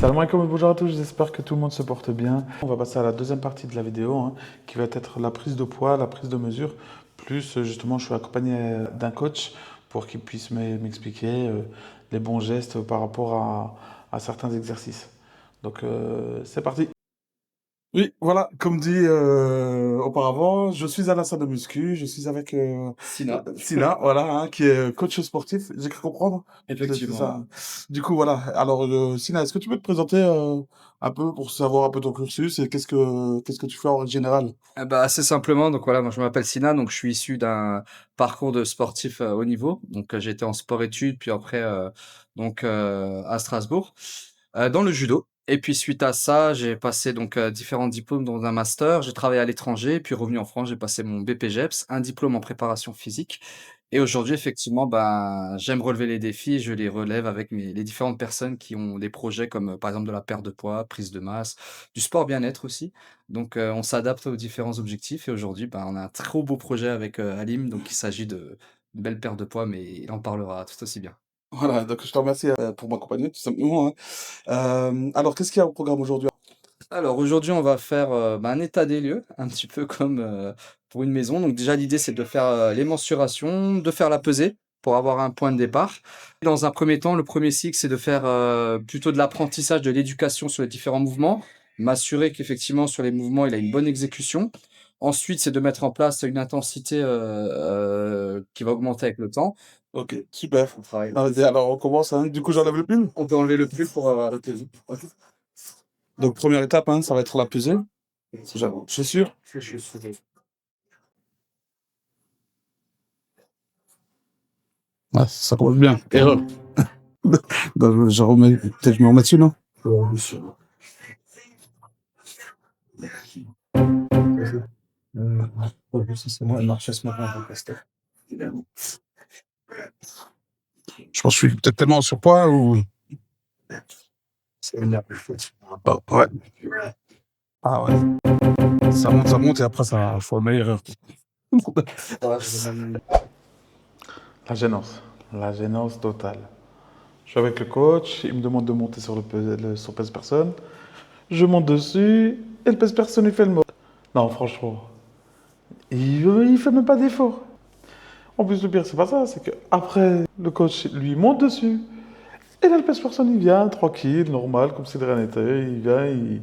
Salam alaikum et bonjour à tous, j'espère que tout le monde se porte bien. On va passer à la deuxième partie de la vidéo, qui va être la prise de poids, la prise de mesure, plus justement je suis accompagné d'un coach pour qu'il puisse m'expliquer les bons gestes par rapport à certains exercices. Donc c'est parti. Oui, voilà, comme dit auparavant, je suis à la salle de muscu, je suis avec Sina, Sina, voilà, qui est coach sportif, j'ai cru comprendre. C'est effectivement. ça. Du coup, voilà. Alors, Sina, est-ce que tu peux te présenter un peu pour savoir un peu ton cursus et qu'est-ce que tu fais en général? Assez simplement, donc voilà, moi je m'appelle Sina, donc je suis issu d'un parcours de sportif, haut niveau. Donc, j'ai été en sport-études, puis après, à Strasbourg, dans le judo. Et puis suite à ça, j'ai passé donc, différents diplômes dont un master. J'ai travaillé à l'étranger, puis revenu en France, j'ai passé mon BPGEPS, un diplôme en préparation physique. Et aujourd'hui, effectivement, ben, j'aime relever les défis et je les relève avec les différentes personnes qui ont des projets comme, par exemple, de la perte de poids, prise de masse, du sport bien-être aussi. Donc, on s'adapte aux différents objectifs et aujourd'hui, ben, on a un trop beau projet avec, Halim, donc il s'agit de une belle perte de poids, mais il en parlera tout aussi bien. Voilà, donc je te remercie pour m'accompagner, tout simplement, hein. Alors, qu'est-ce qu'il y a au programme aujourd'hui? Alors aujourd'hui, on va faire, un état des lieux, un petit peu comme, pour une maison. Donc déjà, l'idée, c'est de faire, les mensurations, de faire la pesée pour avoir un point de départ. Dans un premier temps, le premier cycle, c'est de faire, plutôt de l'apprentissage, de l'éducation sur les différents mouvements, m'assurer qu'effectivement sur les mouvements, il a une bonne exécution. Ensuite, c'est de mettre en place une intensité, qui va augmenter avec le temps. Ok, super. On travaille Ah, vas-y, alors on commence, hein. Du coup, j'enlève le pull. on peut enlever le pull pour, la pesée. Donc, première étape, hein, ça va être la pesée. Je suis sûr. Ah, ça commence bien. Erreur. Donc, je remets, peut-être je me remets dessus, non? Je pense que je suis peut-être tellement en surpoids ou... Ah, ouais. Ah ouais. Ça monte et après ça faut une erreur. La gênance. La gênance totale. Je suis avec le coach, il me demande de monter sur pèse-personne. Je monte dessus et le pèse-personne il fait le mot. Non, franchement, il fait même pas d'effort. En plus, le pire, c'est pas ça, c'est que après le coach lui monte dessus. Et là, le pèse-personne, il vient tranquille, normal, comme si de rien n'était. Il vient, il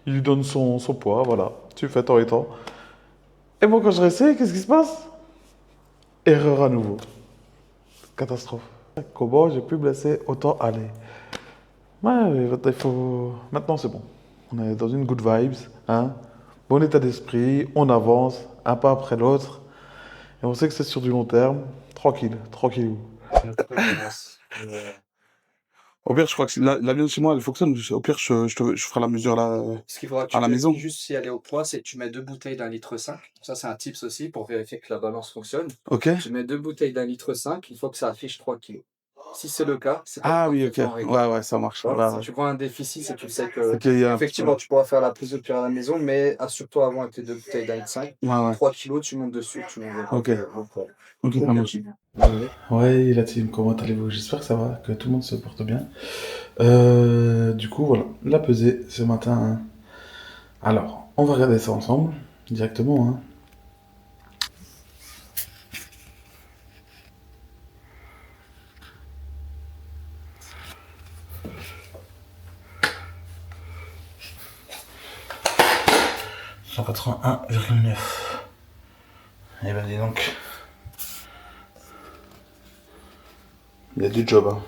lui donne son poids, voilà. Tu fais tant et tant. Et moi, quand je réessaye, qu'est-ce qui se passe? Erreur à nouveau. Catastrophe. Comment j'ai pu blesser autant aller? Ouais, mais il faut... Maintenant, c'est bon. On est dans une good vibes, hein. Bon état d'esprit, on avance, un pas après l'autre. Et on sait que c'est sur du long terme. Tranquille, tranquille. Au pire, je crois que la mienne chez moi, elle fonctionne. Au pire, je ferai la mesure là, Ce qu'il faudra que à tu la maison. vérifies juste si elle est au poids, c'est que tu mets 2 bouteilles d'1,5 litre. Ça, c'est un tips aussi pour vérifier que la balance fonctionne. Ok? Tu mets 2 bouteilles d'1,5 litre, il faut que ça affiche 3 kilos. Si c'est le cas, c'est Ah oui, ok. parfaitement réglé. Ouais, ouais, ça marche. Tu vois? Ouais, Si ouais. tu vois un déficit, c'est que tu sais C'est qu'il y a un petit qu'effectivement, problème. tu pourras faire la prise de pierre à la maison, mais assure-toi avant avec tes 2 bouteilles d'1,5 litre. Ouais, ouais. 3 kilos, tu montes dessus, tu montes Ok. au poids. Ok, ça marche. Ouais. Ouais, la team, comment allez-vous? J'espère que ça va, que tout le monde se porte bien. Du coup, voilà, la pesée ce matin, hein. Alors, on va regarder ça ensemble, directement, hein. Cent 181,9. Eh ben dis donc, il y a du job, hein.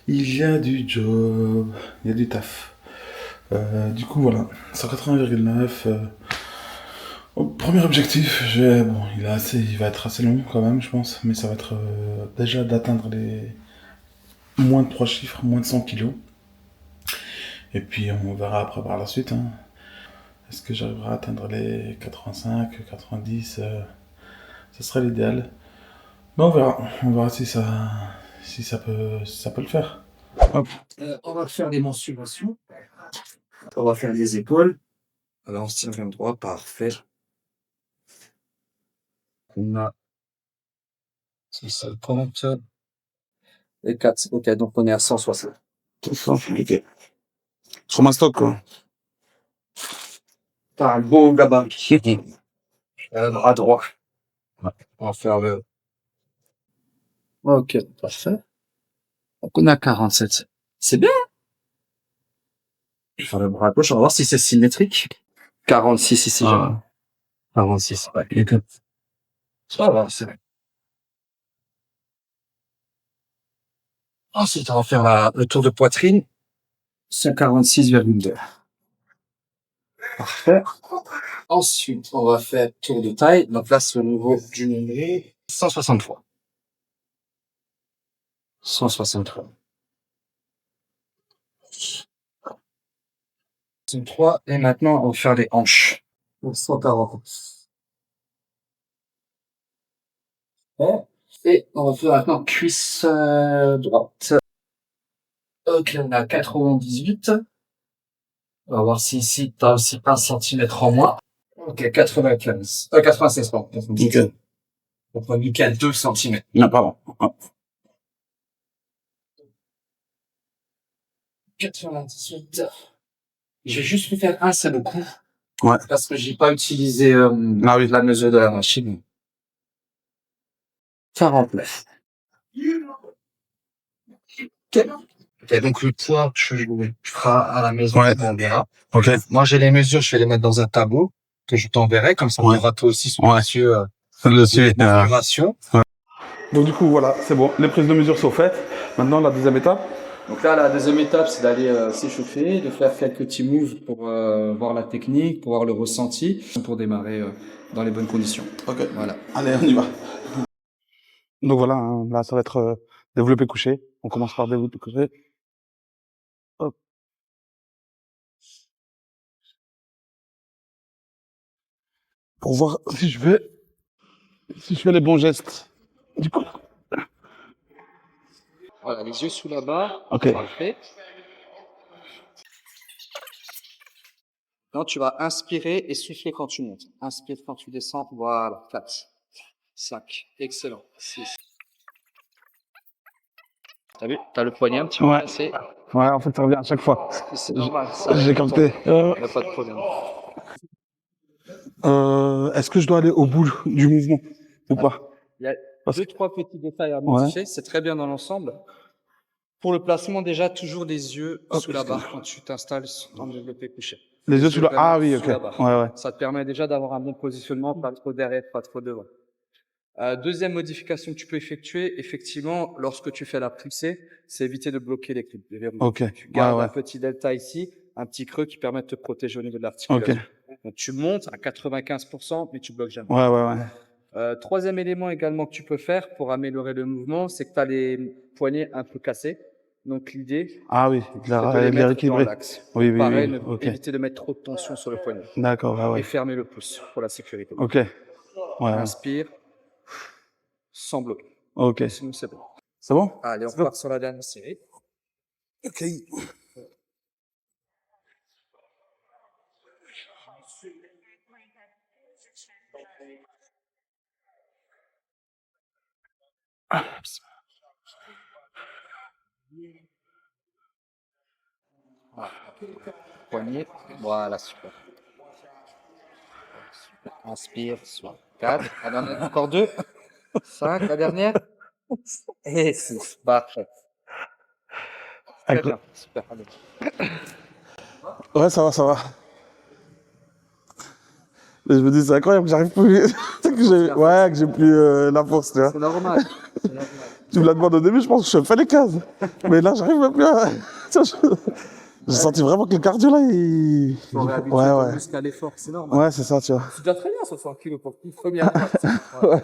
Il y a du job, il y a du taf. Du coup, voilà, 180,9. Premier objectif, bon, il va être assez long quand même, je pense, mais ça va être déjà d'atteindre les moins de 3 chiffres, moins de 100 kilos. Et puis on verra après par la suite, hein. Est-ce que j'arriverai à atteindre les 85, 90, ce serait l'idéal. Mais on verra si ça peut le faire. Hop. On va faire des mensurations. On va faire les épaules. Alors, on se tient même droit, parfait. On a 650 et 4. Ok, donc on est à 160. C'est ça, ok. Sur ma stock, quoi. T'as un beau gabarit. Bras droit. Ouais. On va faire le... Ok, parfait. Donc on a 47. C'est bien. Je vais faire le bras gauche, on va voir si c'est symétrique. 46 ici, jamais. 46, ouais. Ça va, c'est vrai. Ensuite, on va faire le tour de poitrine. 146,2. Parfait. Ensuite, on va faire tour de taille. Donc là, c'est au niveau du nombril. 163. 163. 163. Et maintenant, on va faire les hanches. Donc 140. Ouais. Et on va faire maintenant cuisse droite. Ok, on a 98. On va voir si ici, t'as aussi 1 centimètre en moins. Ok, 95. 96, pardon. 96. Nickel. Donc, on a nickel 2 centimètres. Non, pardon. 98. Je vais juste lui faire un seul coup. Ouais. Parce que j'ai pas utilisé Ah oui. la mesure de la machine. 49. Ok. Ok, donc le poids, tu feras à la maison. Ouais. On verra. Ok. Moi, j'ai les mesures, je vais les mettre dans un tableau que je t'enverrai. Comme ça, on Ouais. aura toi aussi sous Ouais. les yeux Le suivi. les configurations. Donc du coup, voilà, c'est bon. Les prises de mesure sont faites. Maintenant, la deuxième étape. Donc là, la deuxième étape, c'est d'aller s'échauffer, de faire quelques petits moves pour voir la technique, pour voir le ressenti, pour démarrer dans les bonnes conditions. Ok. Voilà. Allez, on y va. Donc voilà, hein, là, ça va être développé couché. On commence par développer couché. Hop. Pour voir si je fais les bons gestes. Du coup. Voilà, les yeux sous la barre. Ok. Parfait. Maintenant, tu vas inspirer et souffler quand tu montes. Inspire quand tu descends. Voilà. 4, 5. Excellent. 6. T'as vu? T'as le poignet un petit peu Ouais. cassé. Ouais, en fait, ça revient à chaque fois. C'est normal. Ça J'ai capté. Il n'y a pas de problème. Est-ce que je dois aller au bout du mouvement ou pas? Il y a Parce deux, que... trois petits détails à Ouais. modifier. C'est très bien dans l'ensemble. Pour le placement, déjà, toujours les yeux Hop, sous la barre quand tu t'installes en développé couché. Les yeux sous la... vraiment Ah oui, ok. sous la barre. Ouais, ouais. Ça te permet déjà d'avoir un bon positionnement, pas trop derrière, pas trop devant. Deuxième modification que tu peux effectuer, effectivement, lorsque tu fais la poussée, c'est éviter de bloquer les verrouilles. Ok. Tu gardes Ouais, un ouais. petit delta ici, un petit creux qui permet de te protéger au niveau de Ok. l'articulation. Donc tu montes à 95%, mais tu bloques jamais. Ouais, ouais, ouais. Troisième élément également que tu peux faire pour améliorer le mouvement, c'est que tu as les poignets un peu cassés. Donc l'idée, Ah oui, c'est de les de les mettre dans rééquilibrer. l'axe. Oui, oui, Pareil, oui. Ok. éviter de mettre trop de tension sur le poignet. D'accord, ah Et ouais. fermer le pouce pour la sécurité. Ok. Ouais, ouais. Inspire, sans bloquer. Ok. Sinon, c'est bon. C'est bon? Allez, on repart sur la dernière série. Ok. Voilà. Poignet. Voilà, super. Inspire, soit 4. Encore 2. 5, la dernière. Et 6. Parfait. Très bien. Super. Allez. Ouais, ça va, ça va. Mais je me dis, c'est incroyable que j'arrive plus. Que j'ai plus la force, tu vois. C'est normal. C'est normal. Tu me l'as demandé au début, je pense que je fais les cases. Mais là, j'arrive même plus à. J'ai senti vraiment que le cardio là, il. On réhabitue Ouais, ton ouais. muscle à l'effort, c'est normal. Ouais, c'est ça, tu vois. C'est déjà très bien, 60 kilos pour une première fois. Ouais.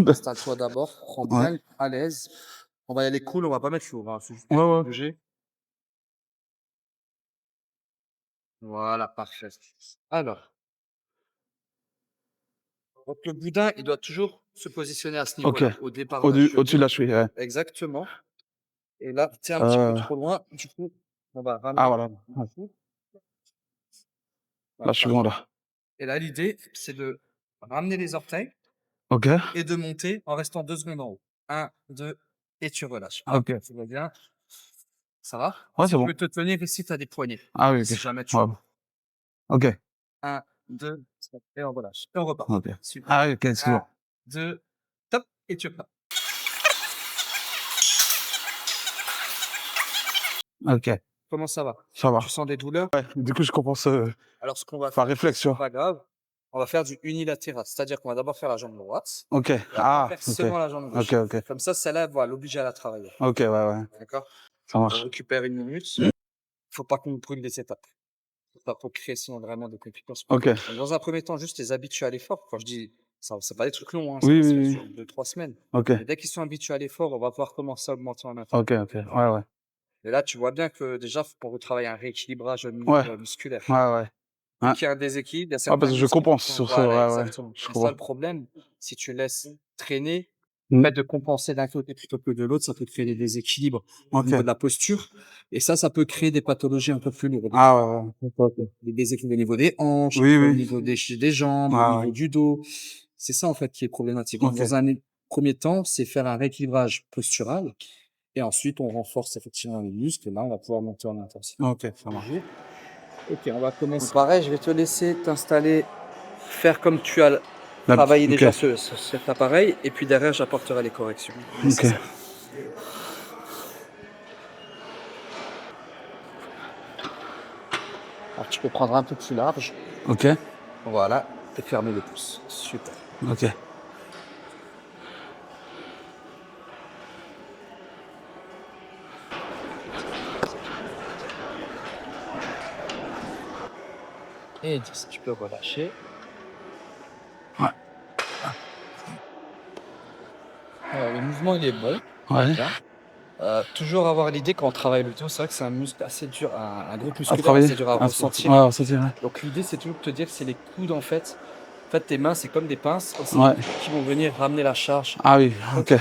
Installe-toi d'abord, prends bien à l'aise. On va y aller cool, on va pas mettre lourd. Hein. C'est juste Ouais, ouais. bouger. Voilà, parfait. Alors, donc le boudin, il doit toujours se positionner à ce Ok. niveau-là, au départ de la Au-dessus de la cheville. cheville, ouais. Exactement. Et là, tu es un petit peu trop loin. Du coup, on va ramener. Ah, voilà. Ouais. Là, Voilà, je suis bon, là. et là, l'idée, c'est de ramener les orteils Ok. et de monter en restant 2 secondes en haut. 1, 2, et tu relâches. Ok. Ça va bien. Ça va? Ouais, Tu c'est bon. peux te tenir ici, tu as des poignées. Ah oui, Si ok. jamais tu Ouais. veux. Ok. 1, 2, et on relâche. Et on repart. Ok. 1, 2, et on relâche. Et on repart. Ok. Super. Ah oui, ok, excuse-moi. 1, 2, top, et tu repars. Ok, Comment ça va? ça va. Tu sens des douleurs? Ouais, du coup, je compense Alors, ce qu'on va par faire, réflexe, tu c'est vois. pas grave. On va faire du unilatéral. C'est-à-dire qu'on va d'abord faire la jambe droite. Ok. Et après, on va Ah, faire ok. seulement la jambe gauche. Ok, ok. Comme ça, celle-là, elle va l'obliger à la travailler. Ok, ouais, ouais. D'accord? Ça On marche. récupère une minute. Faut pas qu'on brûle les étapes. Faut pas pour créer sinon vraiment des complications. Ok. Donc, dans un premier temps, juste les habituer à l'effort. Quand je dis, ça, c'est pas des trucs longs, hein, ça Oui, va se oui, faire oui. sur 2-3 semaines. Ok. Mais dès qu'ils sont habitués à l'effort, on va pouvoir commencer à augmenter en intensité. Ok, ok. Ouais, ouais. Et là, tu vois bien que déjà, faut pour retravailler un rééquilibrage Ouais. musculaire. Ouais, ouais. Dès Ouais. qu'il y a un déséquilibre, il y a Ouais, certains parce que je muscles qui compense sont sur ça. voilà, Ouais, ouais. exactement. Je Et ça, comprends. le problème, si tu laisses traîner, le Mm. fait de compenser d'un côté plutôt que de l'autre, ça peut créer des déséquilibres au Ok. niveau de la posture. Et ça peut créer des pathologies un peu plus lourdes. Ah, ouais, ouais. Ok, ok. Des déséquilibres au niveau des hanches, Oui, au oui. niveau des jambes, au Ah, niveau ouais. du dos. C'est ça, en fait, qui est problématique. Donc, Ok. dans un premier temps, c'est faire un rééquilibrage postural. Et ensuite, on renforce effectivement les muscles. Et là, on va pouvoir monter en intensité. Ok, ça marche. Ok, on va commencer. Pareil, je vais te laisser t'installer, faire comme tu as La- travaillé ok. déjà cet appareil. Et puis derrière, j'apporterai les corrections Ok. nécessaires. Alors, tu peux prendre un peu plus large. Ok. Voilà. Et fermer les pouces. Super. Ok. Et 10, tu peux relâcher. Ouais. Alors, le mouvement, il est bon. Ouais. Bien. Toujours avoir l'idée quand on travaille le dos, c'est vrai que c'est un muscle assez dur, un groupe À musculaire travailler. assez dur à ressentir. Ouais, ressentir, ouais. Donc l'idée, c'est toujours de te dire que c'est les coudes en fait. En fait, tes mains, c'est comme des pinces. Et c'est Ouais. les coudes qui vont venir ramener la charge. Ah oui, ok.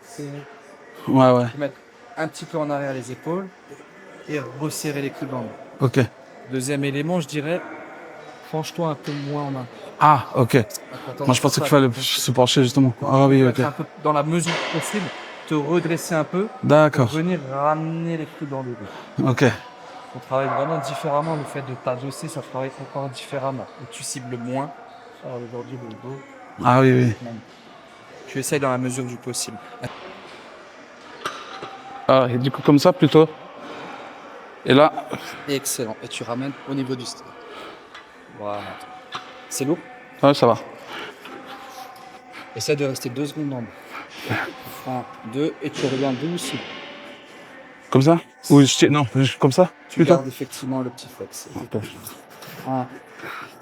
C'est Ouais, ouais. mettre un petit peu en arrière les épaules et resserrer les coudes dans le dos. Ok. Deuxième élément, je dirais, penche-toi un peu moins en main. Ah, ok. Attends, Moi, je pensais qu'il fallait se pencher, justement. Ah oui, ok. un peu dans la mesure possible, te redresser un peu pour D'accord. venir ramener les coudes dans le dos. Ok. On travaille vraiment différemment. Le fait de t'adosser, ça travaille encore différemment. Et tu cibles moins. Alors aujourd'hui, le dos, Ah oui, oui. tu essayes dans la mesure du possible. Ah, et du coup, comme ça, plutôt. Et là, Excellent. Et tu ramènes au niveau du style. Voilà. C'est lourd. ouais, ça va. Essaie de rester 2 secondes dans le 1, 2, et tu reviens doucement. Comme ça? Ou je tiens, non, comme ça? Tu Plutôt. gardes effectivement le petit flex. 1, 2, et tu reviens. 1,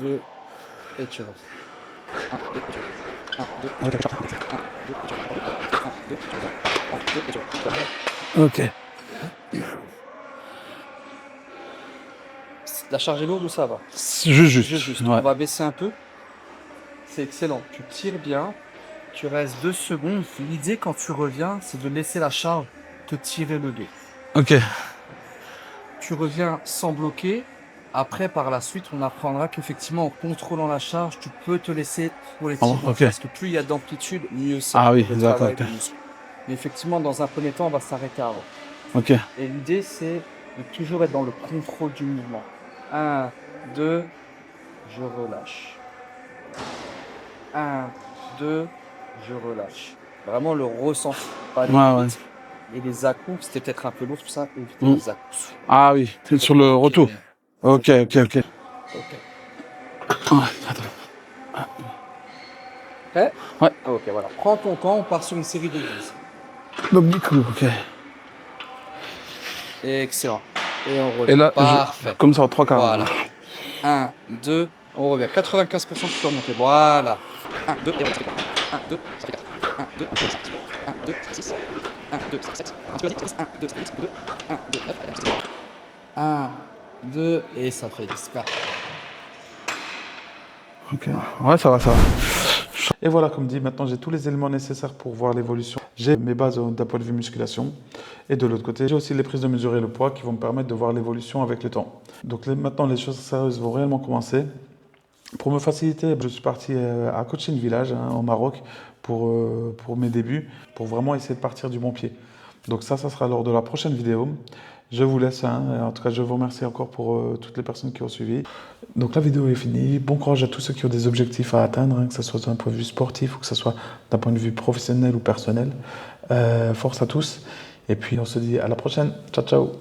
2, et tu reviens. 1, 2, 1, 2, et tu reviens. 1, 2, et tu reviens. 1, 2, et tu reviens. 1, 2, et tu reviens. Ok. La charge est lourde ou ça va? Juste. On Ouais. va baisser un peu. C'est excellent. Tu tires bien. Tu restes 2 secondes. L'idée quand tu reviens, c'est de laisser la charge te tirer le dos. Ok. Tu reviens sans bloquer. Après, par la suite, on apprendra qu'effectivement, en contrôlant la charge, tu peux te laisser pour les tirs. Oh, ok. Parce que plus il y a d'amplitude, mieux c'est. Ah oui, Le d'accord, travail ok. du muscle. Mais effectivement, dans un premier temps, on va s'arrêter avant. Ok. Et l'idée, c'est de toujours être dans le contrôle du mouvement. 1, 2, je relâche. 1, 2, je relâche. Vraiment le ressenti. Pas les Ouais, rythmes. Et les à-coups, c'était peut-être un peu lourd, tout ça. Éviter Mm. les à-coups. Ah oui, c'est sur le retour. Ok, ok, ok. Ok. Ah, attends. Prêt? Ouais. Ok, voilà. Prends ton temps, on part sur une série de 10. Donc du coup, ok. Excellent. Et on revient. Et là, Parfait. comme ça, en 3 quarts. Voilà. 1, 2, on revient. 95% sur remonté. Voilà. 1, 2, et on revient. 1, 2, ça fait 4. 1, 2, 5. 1, 2, 6. 1, 2, 7. 1, 2, 10. 1, 2, 8. 2, 1, 2, 9. 1, 2, et ça fait 10. Ok. Ouais, ça va, ça va. Et voilà, comme dit, maintenant j'ai tous les éléments nécessaires pour voir l'évolution. J'ai mes bases d'un point de vue musculation. Et de l'autre côté, j'ai aussi les prises de mesure et le poids qui vont me permettre de voir l'évolution avec le temps. Donc maintenant, les choses sérieuses vont réellement commencer. Pour me faciliter, je suis parti à Coaching Village, au Maroc, pour mes débuts, pour vraiment essayer de partir du bon pied. Donc ça sera lors de la prochaine vidéo. Je vous laisse, hein. En tout cas, je vous remercie encore pour toutes les personnes qui ont suivi. Donc la vidéo est finie. Bon courage à tous ceux qui ont des objectifs à atteindre, hein, que ce soit d'un point de vue sportif ou que ce soit d'un point de vue professionnel ou personnel. Force à tous. Et puis on se dit à la prochaine. Ciao, ciao.